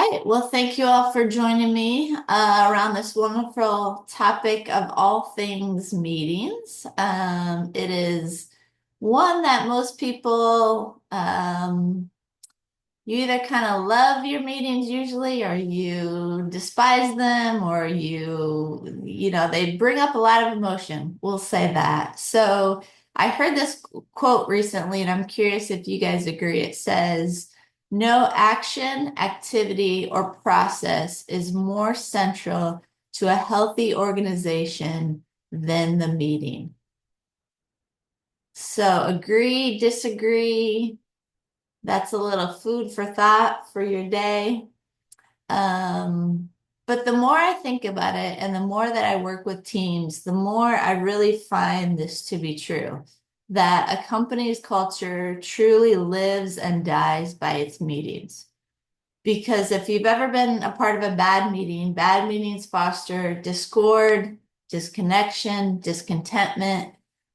right. Well, thank you all for joining me around this wonderful topic of all things meetings. It is one that most people, you either kind of love your meetings usually, or you despise them, or they bring up a lot of emotion. We'll say that. So I heard this quote recently, and I'm curious if you guys agree. It says, no action, activity, or process is more central to a healthy organization than the meeting. So agree, disagree. That's a little food for thought for your day. Um, but the more I think about it and the more that I work with teams, the more I really find this to be true, that a company's culture truly lives and dies by its meetings. Because if you've ever been a part of a bad meetings foster discord, disconnection, discontentment.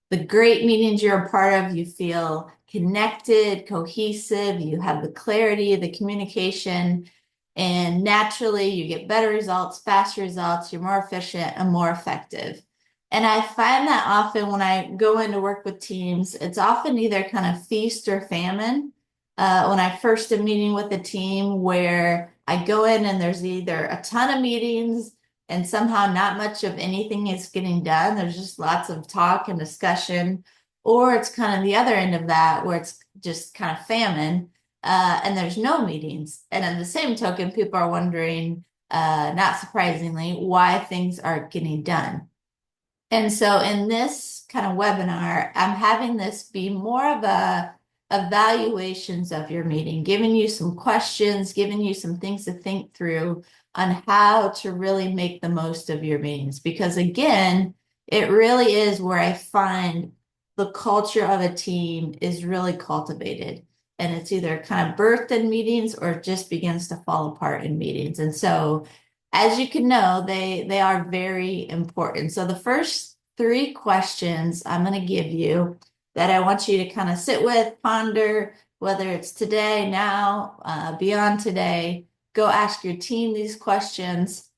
The great meetings you're a part of, you feel connected, cohesive, you have the clarity, the communication, and naturally you get better results, faster results, you're more efficient and more effective. And I find that often when I go in to work with teams, it's often either kind of feast or famine when I first am meeting with a team where I go in and there's either a ton of meetings and somehow not much of anything is getting done. There's just lots of talk and discussion, or it's kind of the other end of that where it's just kind of famine and there's no meetings. And on the same token, people are wondering, not surprisingly, why things aren't getting done. And so in this kind of webinar, I'm having this be more of a evaluations of your meeting, giving you some questions, giving you some things to think through on how to really make the most of your meetings. Because again, it really is where I find the culture of a team is really cultivated. And it's either kind of birthed in meetings or it just begins to fall apart in meetings. And so as you can know, they are very important. So the first three questions I'm going to give you that I want you to kind of sit with, ponder, whether it's today, now, beyond today, go ask your team these questions.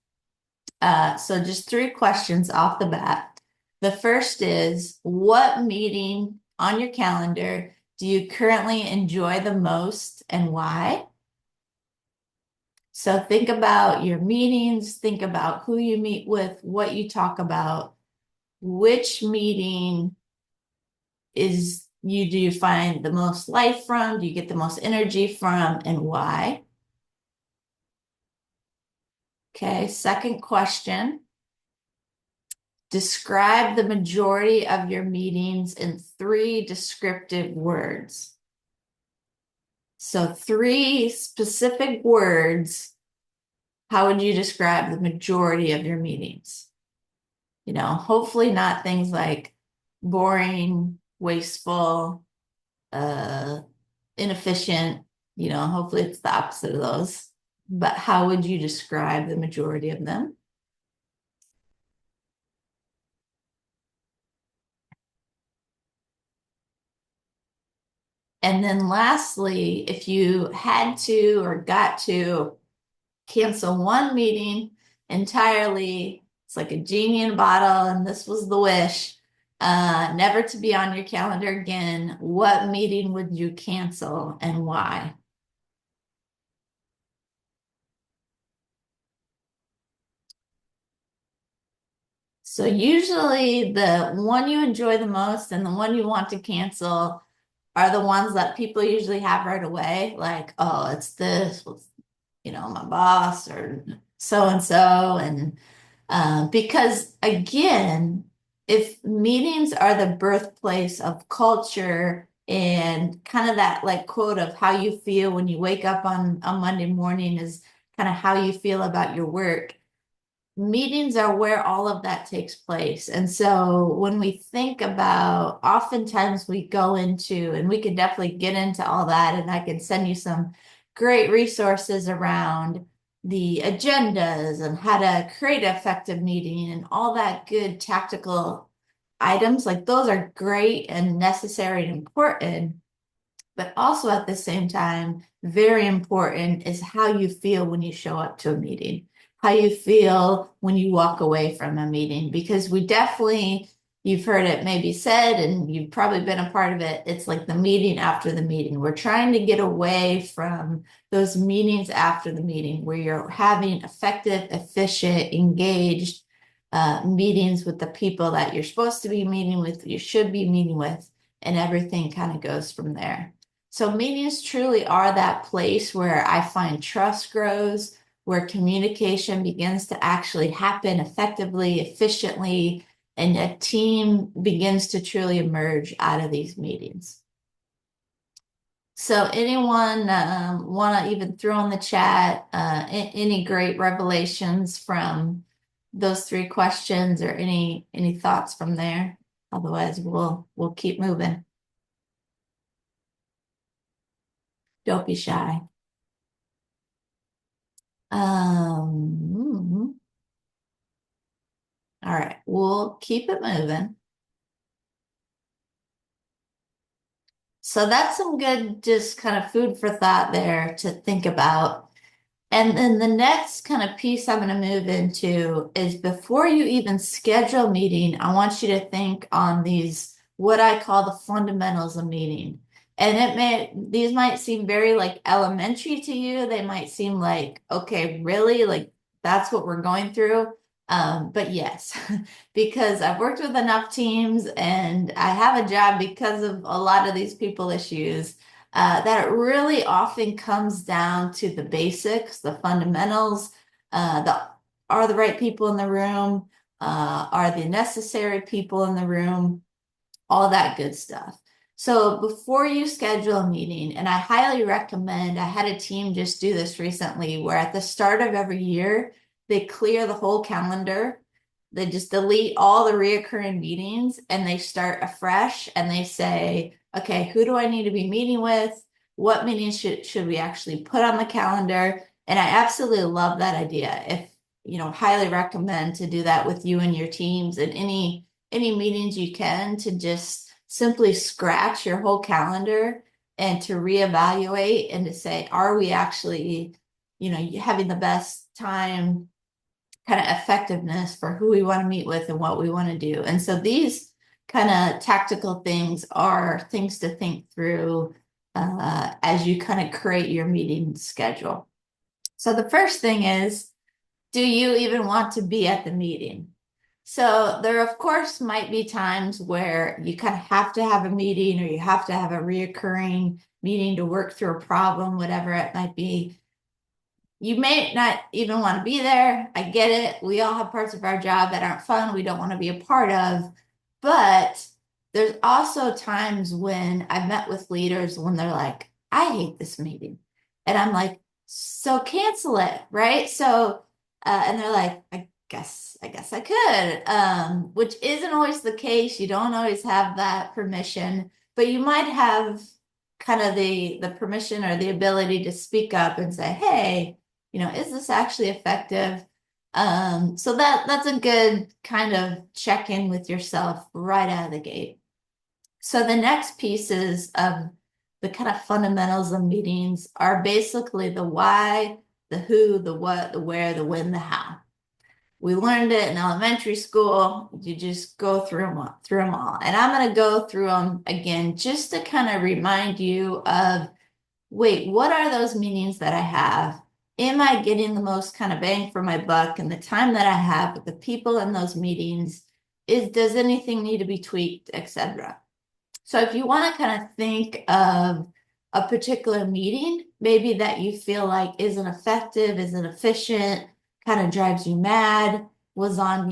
So just three questions off the bat. The first is, what meeting on your calendar do you currently enjoy the most and why? So think about your meetings, think about who you meet with, what you talk about, which meeting do you find the most life from? Do you get the most energy from, and why? Okay, second question. Describe the majority of your meetings in three descriptive words. So three specific words. How would you describe the majority of your meetings? Hopefully not things like boring, wasteful, uh, inefficient, hopefully it's the opposite of those. But how would you describe the majority of them? And then lastly, if you had to or got to cancel one meeting entirely, it's like a genie in a bottle, and this was the wish, never to be on your calendar again, what meeting would you cancel and why? So usually the one you enjoy the most and the one you want to cancel are the ones that people usually have right away. Like, oh, it's this with, my boss or so and so. And because again, if meetings are the birthplace of culture and kind of that like quote of how you feel when you wake up on Monday morning is kind of how you feel about your work. Meetings are where all of that takes place. And so when we think about, oftentimes we go into, and we can definitely get into all that, and I can send you some great resources around the agendas and how to create an effective meeting and all that good tactical items. Like those are great and necessary and important. But also at the same time, very important is how you feel when you show up to a meeting, how you feel when you walk away from a meeting, because we definitely, you've heard it maybe said, and you've probably been a part of it. It's like the meeting after the meeting. We're trying to get away from those meetings after the meeting where you're having effective, efficient, engaged meetings with the people that you're supposed to be meeting with, you should be meeting with, and everything kind of goes from there. So meetings truly are that place where I find trust grows, where communication begins to actually happen effectively, efficiently, and a team begins to truly emerge out of these meetings. So anyone want to even throw in the chat any great revelations from those three questions or any thoughts from there? Otherwise, we'll keep moving. Don't be shy. All right, we'll keep it moving. So that's some good, just kind of food for thought there to think about. And then the next kind of piece I'm going to move into is before you even schedule a meeting, I want you to think on these, what I call the fundamentals of meeting. And these might seem very like elementary to you. They might seem like, okay, really? Like that's what we're going through. But yes, because I've worked with enough teams and I have a job because of a lot of these people issues that it really often comes down to the basics, the fundamentals, are the right people in the room, are the necessary people in the room, all that good stuff. So before you schedule a meeting, and I highly recommend, I had a team just do this recently where at the start of every year, they clear the whole calendar. They just delete all the reoccurring meetings and they start afresh and they say, okay, who do I need to be meeting with? What meetings should we actually put on the calendar? And I absolutely love that idea. If, highly recommend to do that with you and your teams and any meetings you can to just simply scratch your whole calendar and to reevaluate and to say, are we actually, having the best time, kind of effectiveness for who we want to meet with and what we want to do. And so these kind of tactical things are things to think through as you kind of create your meeting schedule. So the first thing is, do you even want to be at the meeting? So there, of course, might be times where you kind of have to have a meeting or you have to have a reoccurring meeting to work through a problem, whatever it might be. You may not even want to be there. I get it. We all have parts of our job that aren't fun, we don't want to be a part of. But there's also times when I've met with leaders when they're like, I hate this meeting. And I'm like, so cancel it, right? So, and they're like, I guess I could, which isn't always the case. You don't always have that permission, but you might have kind of the permission or the ability to speak up and say, hey, is this actually effective? So that's a good kind of check in with yourself right out of the gate. So the next pieces of the kind of fundamentals of meetings are basically the why, the who, the what, the where, the when, the how. We learned it in elementary school. You just go through them all. And I'm going to go through them again just to kind of remind you of, wait, what are those meetings that I have? Am I getting the most kind of bang for my buck and the time that I have with the people in those meetings? Does anything need to be tweaked, etc.? So if you want to kind of think of a particular meeting, maybe that you feel like isn't effective, isn't efficient, kind of drives you mad, was on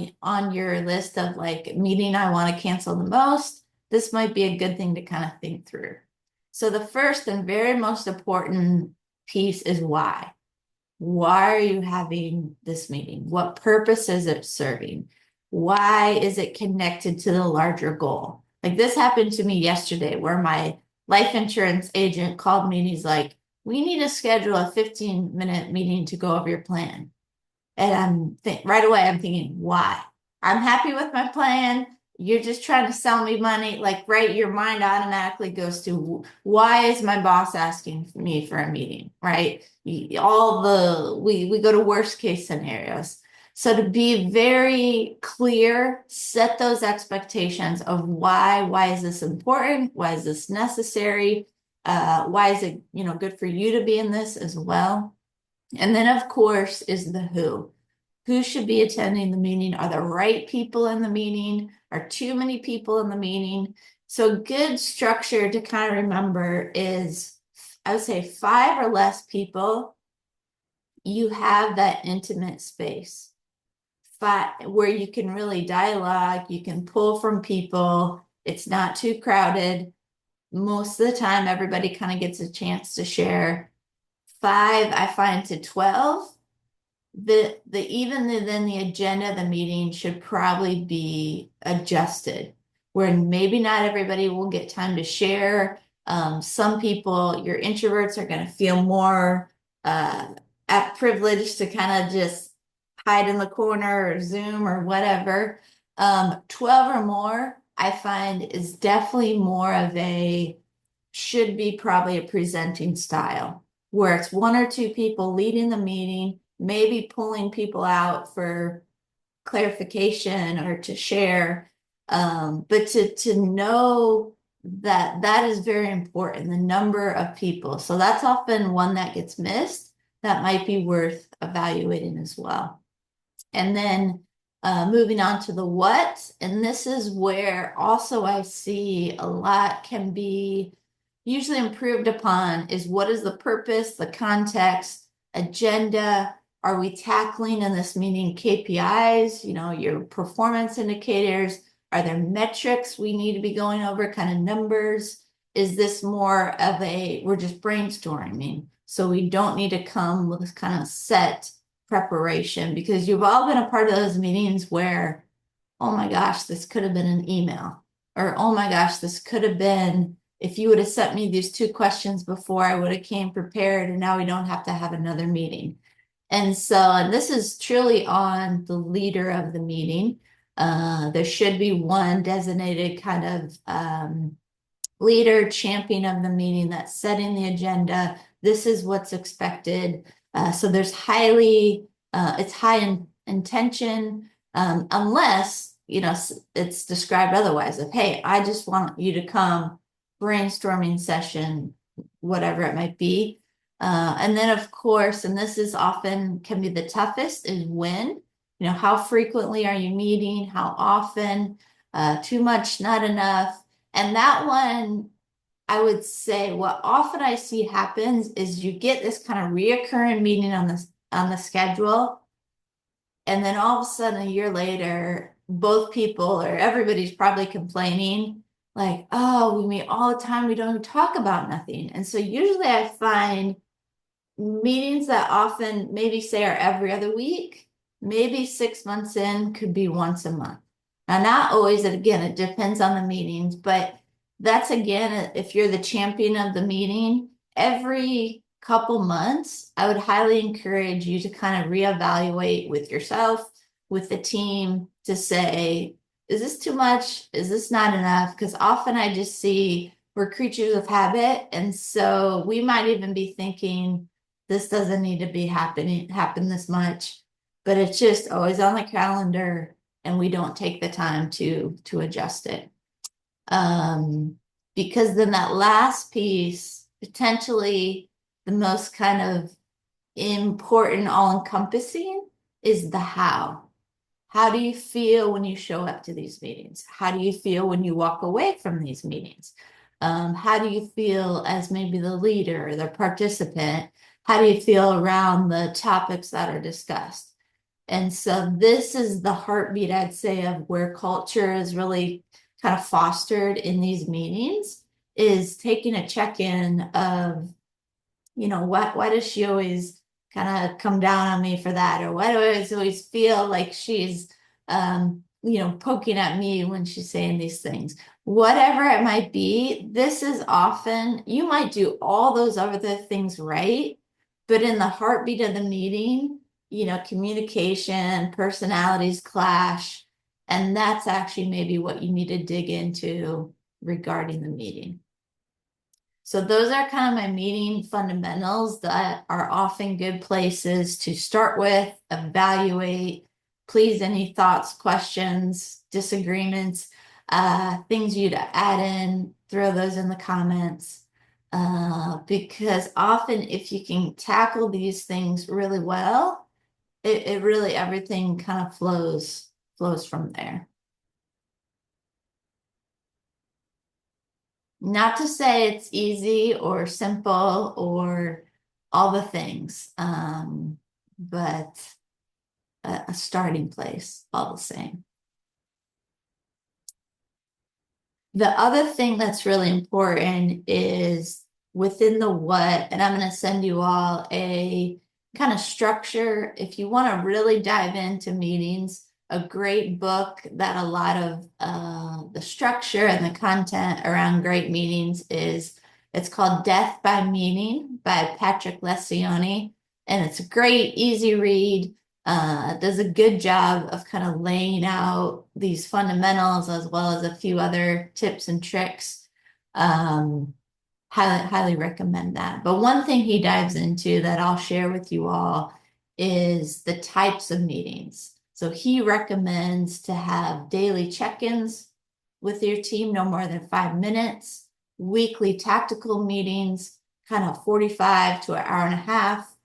your list of like meeting I want to cancel the most, this might be a good thing to kind of think through. So the first and very most important piece is why. Why are you having this meeting? What purpose is it serving? Why is it connected to the larger goal? Like this happened to me yesterday where my life insurance agent called me and he's like, we need to schedule a 15-minute meeting to go over your plan. And right away, I'm thinking, why? I'm happy with my plan. you're just trying to sell me money, like, right, your mind automatically goes to why is my boss asking me for a meeting, right? All the we go to worst case scenarios. So to be very clear, set those expectations of why is this important? Why is this necessary? Why is it, good for you to be in this as well? And then, of course, is the who. Who should be attending the meeting? Are the right people in the meeting? Are too many people in the meeting? So good structure to kind of remember is, I would say, 5 or less people. You have that intimate space where you can really dialogue, you can pull from people. It's not too crowded. Most of the time, everybody kind of gets a chance to share. 5, I find, to 12. Even then the agenda of the meeting should probably be adjusted, where maybe not everybody will get time to share. Some people, your introverts, are going to feel more at privileged to kind of just hide in the corner or Zoom or whatever. 12 or more, I find, is definitely more of should be probably a presenting style, where it's 1 or 2 people leading the meeting, maybe pulling people out for clarification or to share. But to know that that is very important, the number of people. So that's often one that gets missed that might be worth evaluating as well. And then moving on to the what, and this is where also I see a lot can be usually improved upon, is what is the purpose, the context, agenda. Are we tackling in this meeting KPIs, your performance indicators? Are there metrics we need to be going over, kind of numbers? Is this more of we're just brainstorming, so we don't need to come with this kind of set preparation? Because you've all been a part of those meetings where, oh my gosh, this could have been an email, or oh my gosh, this could have been, if you would have sent me these 2 questions before, I would have came prepared, and now we don't have to have another meeting. And this is truly on the leader of the meeting. There should be one designated kind of leader, champion of the meeting, that's setting the agenda. This is what's expected. So there's it's high in intention, unless, it's described otherwise of, hey, I just want you to come, brainstorming session, whatever it might be. And then, of course, and this is often can be the toughest, is when, how frequently are you meeting? How often? Too much, not enough. And that one, I would say what often I see happens is you get this kind of reoccurring meeting on the schedule. And then all of a sudden, a year later, both people or everybody's probably complaining, like, oh, we meet all the time, we don't even talk about nothing. And so usually I find meetings that often maybe say are every other week, maybe 6 months in, could be once a month. Now, not always, again, it depends on the meetings, but that's, again, if you're the champion of the meeting, every couple months, I would highly encourage you to kind of reevaluate with yourself, with the team, to say, is this too much? Is this not enough? Because often I just see we're creatures of habit. And so we might even be thinking, this doesn't need to be happen this much, but it's just always on the calendar, and we don't take the time to adjust it. Because then that last piece, potentially the most kind of important, all-encompassing, is the how. How do you feel when you show up to these meetings? How do you feel when you walk away from these meetings? How do you feel as maybe the leader or the participant? How do you feel around the topics that are discussed? And so this is the heartbeat, I'd say, of where culture is really kind of fostered in these meetings, is taking a check-in of, why does she always kind of come down on me for that? Or why do I always feel like she's, poking at me when she's saying these things? Whatever it might be, this is often, you might do all those other things right, but in the heartbeat of the meeting, communication, personalities clash. And that's actually maybe what you need to dig into regarding the meeting. So those are kind of my meeting fundamentals that are often good places to start with, evaluate. Please, any thoughts, questions, disagreements, things you to add in, throw those in the comments. Because often if you can tackle these things really well, it really everything kind of flows from there. Not to say it's easy or simple or all the things, but a starting place all the same. The other thing that's really important is within the what, and I'm going to send you all a kind of structure. If you want to really dive into meetings, a great book that a lot of the structure and the content around great meetings it's called Death by Meeting by Patrick Lencioni. And it's a great, easy read. Does a good job of kind of laying out these fundamentals as well as a few other tips and tricks. Highly recommend that. But one thing he dives into that I'll share with you all is the types of meetings. So he recommends to have daily check-ins with your team, no more than 5 minutes, weekly tactical meetings, kind of 45 to an hour and a half,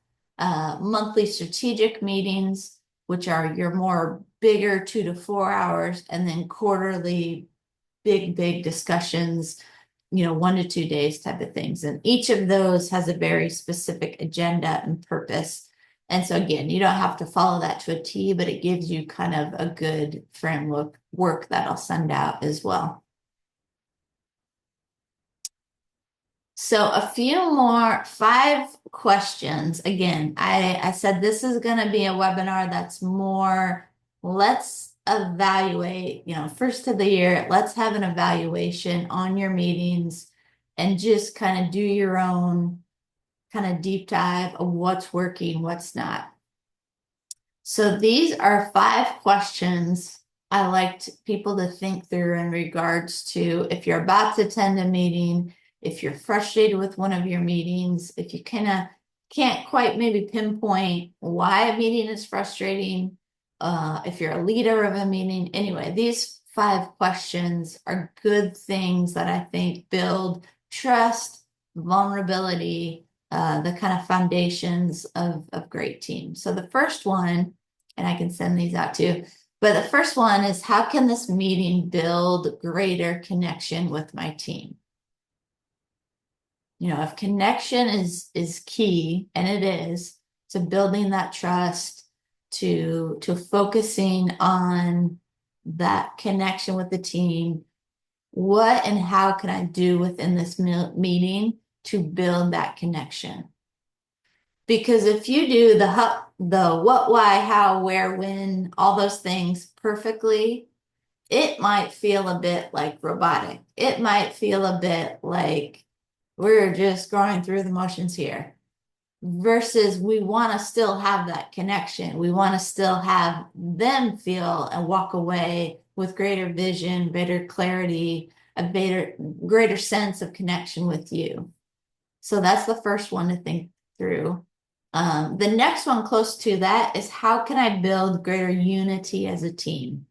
monthly strategic meetings, which are your more bigger 2 to 4 hours, and then quarterly big discussions, 1 to 2 days type of things. And each of those has a very specific agenda and purpose. And so again, you don't have to follow that to a T, but it gives you kind of a good framework that I'll send out as well. So a few more, 5 questions. Again, I said this is going to be a webinar that's more, let's evaluate, first of the year, let's have an evaluation on your meetings and just kind of do your own kind of deep dive of what's working, what's not. So these are 5 questions I liked people to think through in regards to if you're about to attend a meeting, if you're frustrated with one of your meetings, if you kind of can't quite maybe pinpoint why a meeting is frustrating, if you're a leader of a meeting. Anyway, these 5 questions are good things that I think build trust, vulnerability, the kind of foundations of great teams. So the first one, and I can send these out too, but the first one is, how can this meeting build greater connection with my team? If connection is key, and it is, to building that trust, to focusing on that connection with the team, what and how can I do within this meeting to build that connection? Because if you do the what, why, how, where, when, all those things perfectly, it might feel a bit like robotic. It might feel a bit like we're just going through the motions here. Versus we want to still have that connection. We want to still have them feel and walk away with greater vision, better clarity, a greater sense of connection with you. So that's the first one to think through. The next one close to that is, how can I build greater unity as a team?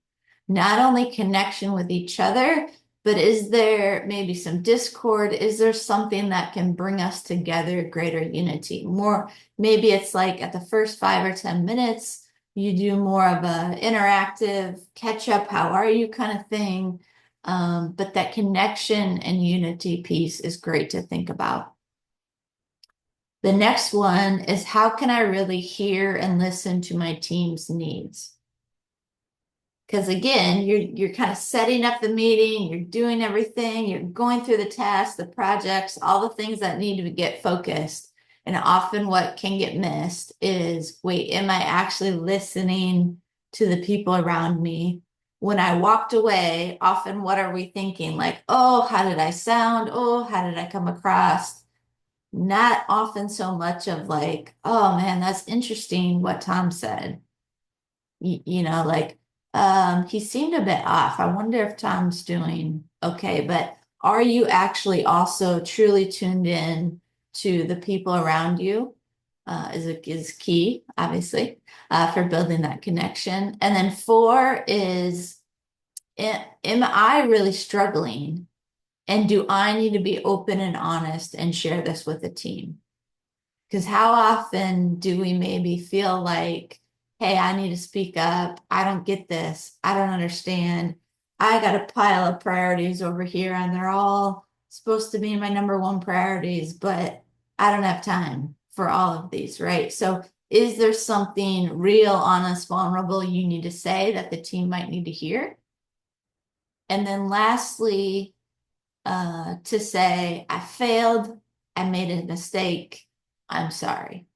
Not only connection with each other, but is there maybe some discord? Is there something that can bring us together, greater unity? More, maybe it's like at the first 5 or 10 minutes, you do more of a interactive catch up, how are you kind of thing. But that connection and unity piece is great to think about. The next one is, how can I really hear and listen to my team's needs? Because again, you're kind of setting up the meeting, you're doing everything, you're going through the tasks, the projects, all the things that need to get focused. And often what can get missed is, wait, am I actually listening to the people around me? When I walked away, often what are we thinking? Like, oh, how did I sound? Oh, how did I come across? Not often so much of like, oh man, that's interesting what Tom said. Like, He seemed a bit off. I wonder if Tom's doing okay, but are you actually also truly tuned in to the people around you? Is key, obviously, for building that connection. And then four is, am I really struggling? And do I need to be open and honest and share this with the team? Because how often do we maybe feel like, hey, I need to speak up. I don't get this. I don't understand. I got a pile of priorities over here, and they're all supposed to be my number one priorities, but I don't have time for all of these, right? So, is there something real, honest, vulnerable you need to say that the team might need to hear? And then lastly, to say, I failed, I made a mistake, I'm sorry.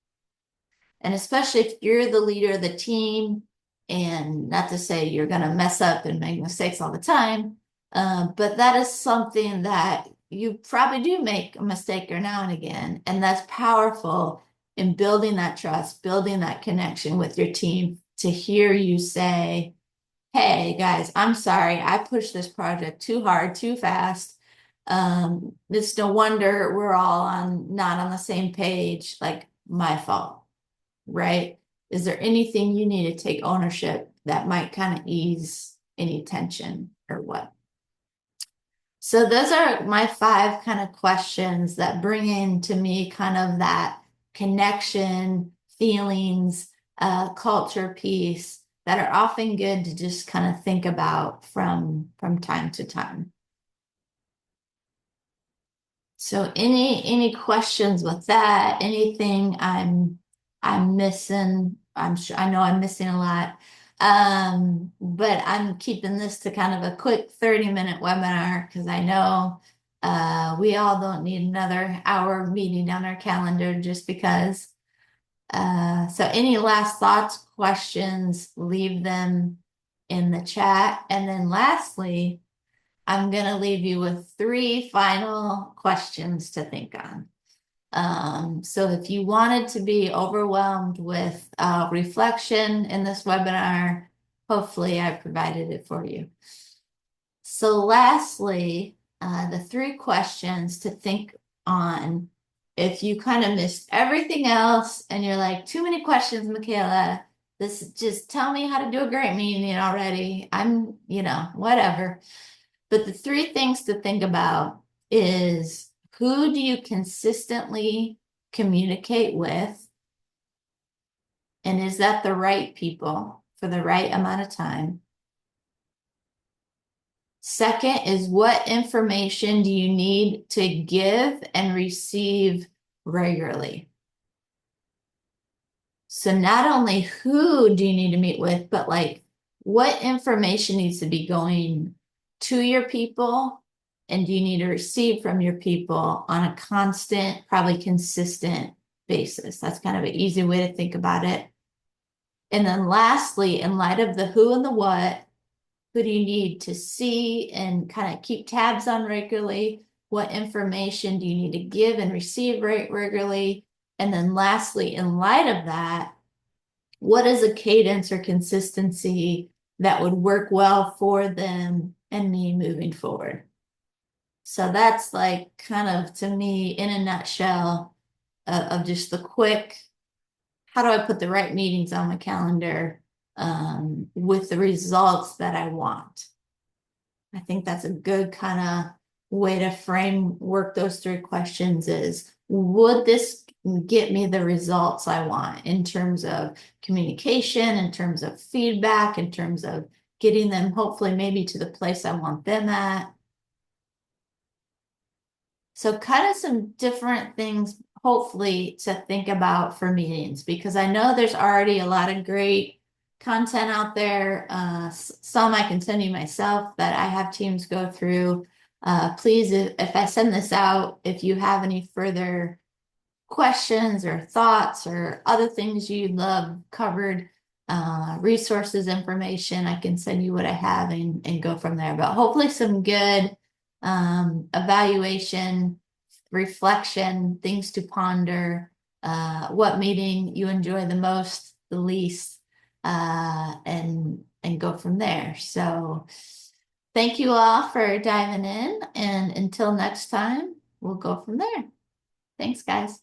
And especially if you're the leader of the team, and not to say you're going to mess up and make mistakes all the time, but that is something that you probably do make a mistake or now and again. And that's powerful in building that trust, building that connection with your team to hear you say, hey guys, I'm sorry, I pushed this project too hard, too fast. It's no wonder we're all not on the same page, like my fault, right? Is there anything you need to take ownership that might kind of ease any tension or what? So those are my five kind of questions that bring in to me kind of that connection, feelings, culture piece that are often good to just kind of think about from time to time. So any questions with that? Anything I'm missing? I'm sure I know I'm missing a lot. But I'm keeping this to kind of a quick 30-minute webinar because I know we all don't need another hour meeting on our calendar just because. So any last thoughts, questions, leave them in the chat. And then lastly, I'm going to leave you with three final questions to think on. So if you wanted to be overwhelmed with reflection in this webinar, hopefully I provided it for you. So lastly, the three questions to think on if you kind of missed everything else and you're like, too many questions, Michaela. This just tell me how to do a great meeting already. I'm, whatever. But the three things to think about is who do you consistently communicate with? And is that the right people for the right amount of time? Second is what information do you need to give and receive regularly? So not only who do you need to meet with, but like what information needs to be going to your people and do you need to receive from your people on a constant, probably consistent basis? That's kind of an easy way to think about it. And then lastly, in light of the who and the what, who do you need to see and kind of keep tabs on regularly? What information do you need to give and receive regularly? And then lastly, in light of that, what is a cadence or consistency that would work well for them and me moving forward? So that's like kind of to me in a nutshell of just the quick, how do I put the right meetings on my calendar with the results that I want? I think that's a good kind of way to work those three questions is, would this get me the results I want in terms of communication, in terms of feedback, in terms of getting them hopefully maybe to the place I want them at? So kind of some different things, hopefully, to think about for meetings, because I know there's already a lot of great content out there. Some I can send you myself that I have teams go through. Please, if I send this out, if you have any further questions or thoughts or other things you'd love covered, resources, information, I can send you what I have and go from there. But hopefully some good evaluation, reflection, things to ponder, what meeting you enjoy the most, the least, and and go from there. So thank you all for diving in, and until next time, we'll go from there. Thanks, guys.